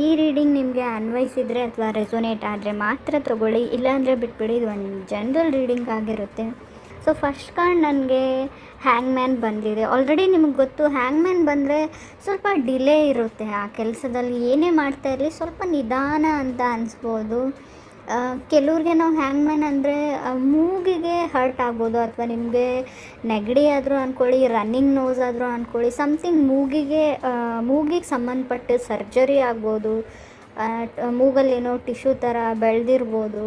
ಈ ರೀಡಿಂಗ್ ನಿಮಗೆ ಅನ್ವಯಿಸಿದರೆ ಅಥವಾ ರೆಸೊನೇಟ್ ಆದರೆ ಮಾತ್ರ ತೊಗೊಳ್ಳಿ, ಇಲ್ಲಾಂದರೆ ಬಿಟ್ಬಿಡಿ. ಇದು ಒಂದು ಜನರಲ್ ರೀಡಿಂಗ್ ಆಗಿರುತ್ತೆ. ಸೊ ಫಸ್ಟ್ ಕಾರ್ಡ್ ನನಗೆ ಹ್ಯಾಂಗ್ಮ್ಯಾನ್ ಬಂದಿದೆ. ಆಲ್ರೆಡಿ ನಿಮಗೆ ಗೊತ್ತು, ಹ್ಯಾಂಗ್ಮ್ಯಾನ್ ಬಂದರೆ ಸ್ವಲ್ಪ ಡಿಲೇ ಇರುತ್ತೆ ಆ ಕೆಲಸದಲ್ಲಿ. ಏನೇ ಮಾಡ್ತಾ ಇರಲಿ ಸ್ವಲ್ಪ ನಿಧಾನ ಅಂತ ಅನಿಸ್ಬೋದು. ಕೆಲವ್ರಿಗೆ ನಾವು ಹ್ಯಾಂಗ್ಮ್ಯಾನ್ ಅಂದರೆ ಮೂಗಿಗೆ ಹರ್ಟ್ ಆಗ್ಬೋದು, ಅಥವಾ ನಿಮಗೆ ನೆಗಡಿ ಆದರೂ ಅಂದ್ಕೊಳ್ಳಿ, ರನ್ನಿಂಗ್ ನೋಸ್ ಆದರೂ ಅಂದ್ಕೊಳ್ಳಿ, ಸಮಥಿಂಗ್ ಮೂಗಿಗೆ ಸಂಬಂಧಪಟ್ಟ ಸರ್ಜರಿ ಆಗ್ಬೋದು, ಮೂಗಲ್ಲೇನೋ ಟಿಶ್ಯೂ ಥರ ಬೆಳೆದಿರ್ಬೋದು,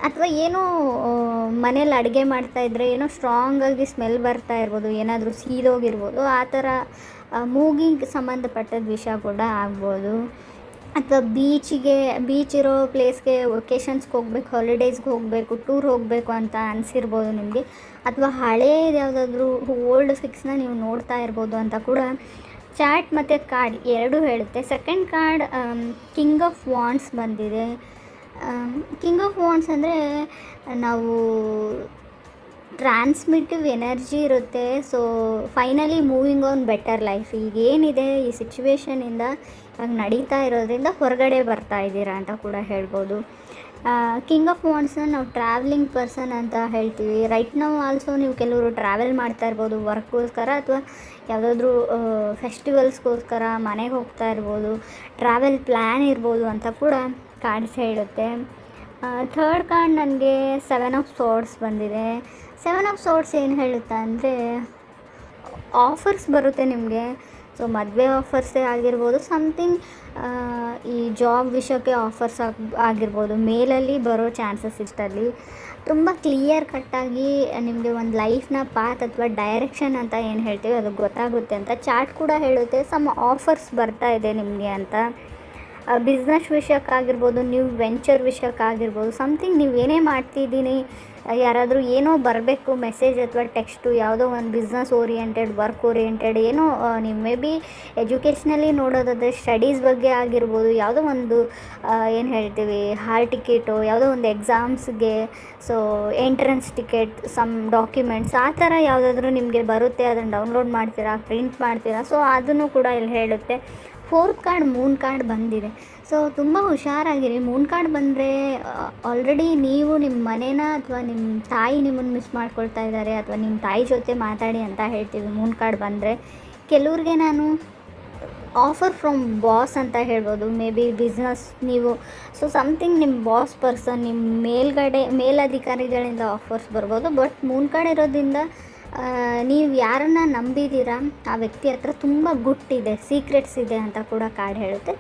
ಅಥವಾ ಏನೋ ಮನೇಲಿ ಅಡುಗೆ ಮಾಡ್ತಾಯಿದ್ರೆ ಏನೋ ಸ್ಟ್ರಾಂಗಾಗಿ ಸ್ಮೆಲ್ ಬರ್ತಾ ಇರ್ಬೋದು, ಏನಾದರೂ ಸೀದೋಗಿರ್ಬೋದು, ಆ ಥರ ಮೂಗಿಗೆ ಸಂಬಂಧಪಟ್ಟದ ವಿಷಯ ಕೂಡ ಆಗ್ಬೋದು. ಅಥವಾ ಬೀಚ್ ಇರೋ ಪ್ಲೇಸ್ಗೆ ವೆಕೇಷನ್ಸ್ಗೆ ಹೋಗ್ಬೇಕು, ಹಾಲಿಡೇಸ್ಗೆ ಹೋಗಬೇಕು, ಟೂರ್ ಹೋಗಬೇಕು ಅಂತ ಅನಿಸಿರ್ಬೋದು ನಿಮಗೆ. ಅಥವಾ ಹಳೇದು ಯಾವುದಾದ್ರೂ ಓಲ್ಡ್ ಫಿಕ್ಸ್ನ ನೀವು ನೋಡ್ತಾ ಇರ್ಬೋದು ಅಂತ ಕೂಡ ಚಾಟ್ ಮತ್ತು ಕಾರ್ಡ್ ಎರಡೂ ಹೇಳುತ್ತೆ. Second card king of wands ಬಂದಿದೆ. ಕಿಂಗ್ ಆಫ್ ವಾಂಡ್ಸ್ ಅಂದರೆ ನಾವು ಟ್ರಾನ್ಸ್ಮಿಟಿವ್ ಎನರ್ಜಿ ಇರುತ್ತೆ. So finally moving on better life. ಈಗೇನಿದೆ ಈ ಸಿಚುವೇಷನಿಂದ ಇವಾಗ ನಡೀತಾ ಇರೋದ್ರಿಂದ ಹೊರಗಡೆ ಬರ್ತಾ ಇದ್ದೀರಾ ಅಂತ ಕೂಡ ಹೇಳ್ಬೋದು. ಕಿಂಗ್ ಆಫ್ ವಾಂಡ್ಸ್ನ ನಾವು ಟ್ರಾವೆಲಿಂಗ್ ಪರ್ಸನ್ ಅಂತ ಹೇಳ್ತೀವಿ. ರೈಟ್ ನಾವು ಆಲ್ಸೋ ನೀವು ಕೆಲವರು ಟ್ರಾವೆಲ್ ಮಾಡ್ತಾ ಇರ್ಬೋದು ವರ್ಕ್ಗೋಸ್ಕರ, ಅಥವಾ ಯಾವುದಾದ್ರೂ ಫೆಸ್ಟಿವಲ್ಸ್ಗೋಸ್ಕರ ಮನೆಗೆ ಹೋಗ್ತಾ ಇರ್ಬೋದು, ಟ್ರಾವೆಲ್ ಪ್ಲ್ಯಾನ್ ಇರ್ಬೋದು ಅಂತ ಕೂಡ ಕಾರ್ಡ್ಸ್ ಹೇಳುತ್ತೆ. ಥರ್ಡ್ ಕಾರ್ಡ್ ನನಗೆ 7 ಆಫ್ ಸೋರ್ಡ್ಸ್ ಬಂದಿದೆ. 7 ಆಫ್ ಸೋರ್ಡ್ಸ್ ಏನು ಹೇಳುತ್ತೆ ಅಂದರೆ ಆಫರ್ಸ್ ಬರುತ್ತೆ ನಿಮಗೆ. ಸೊ ಮದುವೆ ಆಫರ್ಸೇ ಆಗಿರ್ಬೋದು, ಸಮಥಿಂಗ್ ಈ ಜಾಬ್ ವಿಷಯಕ್ಕೆ ಆಫರ್ಸ್ ಆಗಿರ್ಬೋದು, ಮೇಲಲ್ಲಿ ಬರೋ ಚಾನ್ಸಸ್ ಇಷ್ಟಲ್ಲಿ ತುಂಬ ಕ್ಲಿಯರ್ ಕಟ್ಟಾಗಿ ನಿಮಗೆ ಒಂದು ಲೈಫ್ನ ಪಾತ್ ಅಥವಾ ಡೈರೆಕ್ಷನ್ ಅಂತ ಏನು ಹೇಳ್ತೀವಿ ಅದು ಗೊತ್ತಾಗುತ್ತೆ ಅಂತ ಚಾರ್ಟ್ ಕೂಡ ಹೇಳುತ್ತೆ. ಸಮ್ ಆಫರ್ಸ್ ಬರ್ತಾ ಇದೆ ನಿಮಗೆ ಅಂತ. ಬಿಸ್ನೆಸ್ ವಿಷಯಕ್ಕಾಗಿರ್ಬೋದು, ನೀವು ವೆಂಚರ್ ವಿಷಯಕ್ಕಾಗಿರ್ಬೋದು, ಸಮಥಿಂಗ್ ನೀವು ಏನೇ ಮಾಡ್ತಿದ್ದೀನಿ, ಯಾರಾದರೂ ಏನೋ ಬರಬೇಕು ಮೆಸೇಜ್ ಅಥವಾ ಟೆಕ್ಸ್ಟು, ಯಾವುದೋ ಒಂದು ಬಿಸ್ನೆಸ್ ಓರಿಯೆಂಟೆಡ್, ವರ್ಕ್ ಓರಿಯೆಂಟೆಡ್, ಏನೋ ನೀವು ಮೇ ಬಿ ಎಜುಕೇಷ್ನಲಿ ನೋಡೋದಾದರೆ ಸ್ಟಡೀಸ್ ಬಗ್ಗೆ ಆಗಿರ್ಬೋದು, ಯಾವುದೋ ಒಂದು ಏನು ಹೇಳ್ತೀವಿ ಹಾಲ್ ಟಿಕೆಟು, ಯಾವುದೋ ಒಂದು ಎಕ್ಸಾಮ್ಸ್ಗೆ, so entrance ticket, some documents, ಆ ಥರ ಯಾವುದಾದ್ರೂ ನಿಮಗೆ ಬರುತ್ತೆ, ಅದನ್ನು ಡೌನ್ಲೋಡ್ ಮಾಡ್ತೀರಾ, ಪ್ರಿಂಟ್ ಮಾಡ್ತೀರಾ. ಸೊ ಅದನ್ನು ಕೂಡ ಇಲ್ಲಿ ಹೇಳುತ್ತೆ. ಫೋರ್ತ್ ಕಾರ್ಡ್ ಮೂನ್ ಕಾರ್ಡ್ ಬಂದಿದೆ. ಸೊ ತುಂಬ ಹುಷಾರಾಗಿರಿ. ಮೂನ್ ಕಾರ್ಡ್ ಬಂದರೆ ಆಲ್ರೆಡಿ ನೀವು ನಿಮ್ಮ ಮನೇನ ಅಥವಾ ನಿಮ್ಮ ತಾಯಿ ನಿಮ್ಮನ್ನು ಮಿಸ್ ಮಾಡ್ಕೊಳ್ತಾ ಇದ್ದಾರೆ, ಅಥವಾ ನಿಮ್ಮ ತಾಯಿ ಜೊತೆ ಮಾತಾಡಿ ಅಂತ ಹೇಳ್ತೀವಿ ಮೂನ್ ಕಾರ್ಡ್ ಬಂದರೆ. ಕೆಲವ್ರಿಗೆ ನಾನು ಆಫರ್ ಫ್ರಮ್ ಬಾಸ್ ಅಂತ ಹೇಳ್ಬೋದು, ಮೇ ಬಿ ಬಿಸ್ನೆಸ್ ನೀವು, ಸೊ ಸಮಥಿಂಗ್ ನಿಮ್ಮ ಬಾಸ್ ಪರ್ಸನ್, ನಿಮ್ಮ ಮೇಲಧಿಕಾರಿಗಳಿಂದ ಆಫರ್ಸ್ ಬರ್ಬೋದು. ಬಟ್ ಮೂನ್ ಕಾರ್ಡ್ ಇರೋದ್ರಿಂದ ನೀವು ಯಾರನ್ನು ನಂಬಿದ್ದೀರಾ ಆ ವ್ಯಕ್ತಿ ಹತ್ರ ತುಂಬ ಗುಟ್ಟಿದೆ, ಸೀಕ್ರೆಟ್ಸ್ ಇದೆ ಅಂತ ಕೂಡ ಕಾರ್ಡ್ ಹೇಳುತ್ತೆ.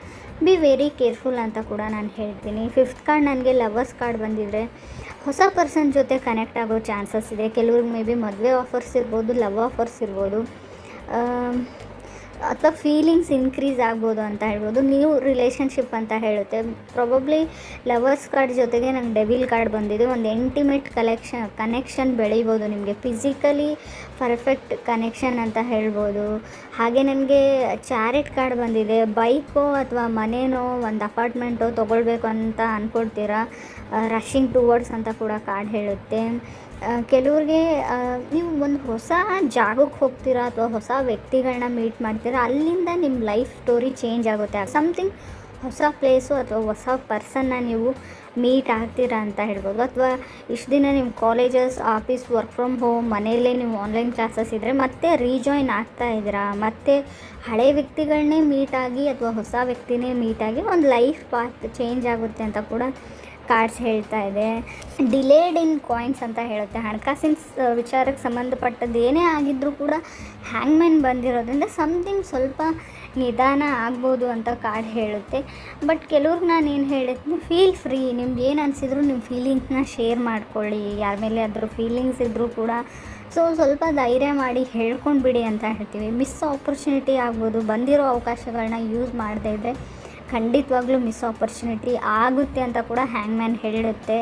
ಬಿ ವೆರಿ ಕೇರ್ಫುಲ್ ಅಂತ ಕೂಡ ನಾನು ಹೇಳ್ತೀನಿ. ಫಿಫ್ತ್ ಕಾರ್ಡ್ ನನಗೆ ಲವರ್ಸ್ ಕಾರ್ಡ್ ಬಂದಿದ್ದರೆ ಹೊಸ ಪರ್ಸನ್ ಜೊತೆ ಕನೆಕ್ಟ್ ಆಗೋ ಚಾನ್ಸಸ್ ಇದೆ. ಕೆಲವ್ರಿಗೆ ಮೇ ಬಿ ಮದುವೆ ಆಫರ್ಸ್ ಇರ್ಬೋದು, ಲವ್ ಆಫರ್ಸ್ ಇರ್ಬೋದು, ಅಥವಾ ಫೀಲಿಂಗ್ಸ್ ಇನ್ಕ್ರೀಸ್ ಆಗ್ಬೋದು ಅಂತ ಹೇಳ್ಬೋದು. ನ್ಯೂ ರಿಲೇಷನ್ಶಿಪ್ ಅಂತ ಹೇಳುತ್ತೆ. ಪ್ರಾಬಬ್ಲಿ ಲವರ್ಸ್ ಕಾರ್ಡ್ ಜೊತೆಗೆ ನಂಗೆ ಡೆವಿಲ್ ಕಾರ್ಡ್ ಬಂದಿದೆ. ಒಂದು ಇಂಟಿಮೇಟ್ ಕನೆಕ್ಷನ್ ಬೆಳೀಬೋದು ನಿಮಗೆ, ಫಿಸಿಕಲಿ ಪರ್ಫೆಕ್ಟ್ ಕನೆಕ್ಷನ್ ಅಂತ ಹೇಳ್ಬೋದು. ಹಾಗೆ ನನಗೆ ಚಾರಿಟ್ ಕಾರ್ಡ್ ಬಂದಿದೆ. ಬೈಕೋ ಅಥವಾ ಮನೇನೋ ಒಂದು ಅಪಾರ್ಟ್ಮೆಂಟೋ ತೊಗೊಳ್ಬೇಕು ಅಂತ ಅಂದ್ಕೊಳ್ತೀರಾ, ರಶ್ಶಿಂಗ್ ಟುವರ್ಡ್ಸ್ ಅಂತ ಕೂಡ ಕಾರ್ಡ್ ಹೇಳುತ್ತೆ. ಕೆಲವ್ರಿಗೆ ನೀವು ಒಂದು ಹೊಸ ಜಾಗಕ್ಕೆ ಹೋಗ್ತೀರಾ ಅಥವಾ ಹೊಸ ವ್ಯಕ್ತಿಗಳನ್ನ ಮೀಟ್ ಮಾಡ್ತೀರಾ, ಅಲ್ಲಿಂದ ನಿಮ್ಮ ಲೈಫ್ ಸ್ಟೋರಿ ಚೇಂಜ್ ಆಗುತ್ತೆ. ಸಮಥಿಂಗ್ ಹೊಸ ಪ್ಲೇಸು ಅಥವಾ ಹೊಸ ಪರ್ಸನ್ನ ನೀವು ಮೀಟ್ ಆಗ್ತೀರಾ ಅಂತ ಹೇಳ್ಬೋದು. ಅಥವಾ ಇಷ್ಟು ದಿನ ನಿಮ್ಮ colleges, office, work from home, ಮನೆಯಲ್ಲೇ ನೀವು ಆನ್ಲೈನ್ ಕ್ಲಾಸಸ್ ಇದ್ದರೆ ಮತ್ತೆ ರೀಜಾಯಿನ್ ಆಗ್ತಾ ಇದ್ದೀರಾ, ಮತ್ತು ಹಳೆ ವ್ಯಕ್ತಿಗಳನ್ನೇ ಮೀಟಾಗಿ ಅಥವಾ ಹೊಸ ವ್ಯಕ್ತಿನೇ ಮೀಟಾಗಿ ಒಂದು ಲೈಫ್ ಪಾತ್ ಚೇಂಜ್ ಆಗುತ್ತೆ ಅಂತ ಕೂಡ ಕಾರ್ಡ್ಸ್ ಹೇಳ್ತಾ ಇದೆ. ಡಿಲೇಡ್ ಇನ್ ಕಾಯಿನ್ಸ್ ಅಂತ ಹೇಳುತ್ತೆ. ಹಣಕಾಸಿನ ವಿಚಾರಕ್ಕೆ ಸಂಬಂಧಪಟ್ಟದ್ದು ಏನೇ ಆಗಿದ್ದರೂ ಕೂಡ ಹ್ಯಾಂಗ್ಮ್ಯಾನ್ ಬಂದಿರೋದ್ರಿಂದ ಸಮಥಿಂಗ್ ಸ್ವಲ್ಪ ನಿಧಾನ ಆಗ್ಬೋದು ಅಂತ ಕಾರ್ಡ್ ಹೇಳುತ್ತೆ. ಬಟ್ ಕೆಲವ್ರಿಗೆ ನಾನು ಏನು ಹೇಳ್ತೀನಿ, ಫೀಲ್ ಫ್ರೀ. ನಿಮ್ಗೆ ಏನು ಅನಿಸಿದ್ರು ನಿಮ್ಮ ಫೀಲಿಂಗ್ಸ್ನ ಶೇರ್ ಮಾಡ್ಕೊಳ್ಳಿ, ಯಾರ ಮೇಲೆ ಅದ್ರ ಫೀಲಿಂಗ್ಸ್ ಇದ್ದರೂ ಕೂಡ. ಸೊ ಸ್ವಲ್ಪ ಧೈರ್ಯ ಮಾಡಿ ಹೇಳ್ಕೊಂಡ್ಬಿಡಿ ಅಂತ ಹೇಳ್ತೀವಿ. ಮಿಸ್ ಆಪರ್ಚುನಿಟಿ ಆಗ್ಬೋದು, ಬಂದಿರೋ ಅವಕಾಶಗಳನ್ನ ಯೂಸ್ ಮಾಡದೇ ಇದ್ದರೆ ಖಂಡಿತವಾಗ್ಲೂ ಮಿಸ್ ಆಪರ್ಚುನಿಟಿ ಆಗುತ್ತೆ ಅಂತ ಕೂಡ ಹ್ಯಾಂಗ್ಮ್ಯಾನ್ ಹೇಳುತ್ತೆ.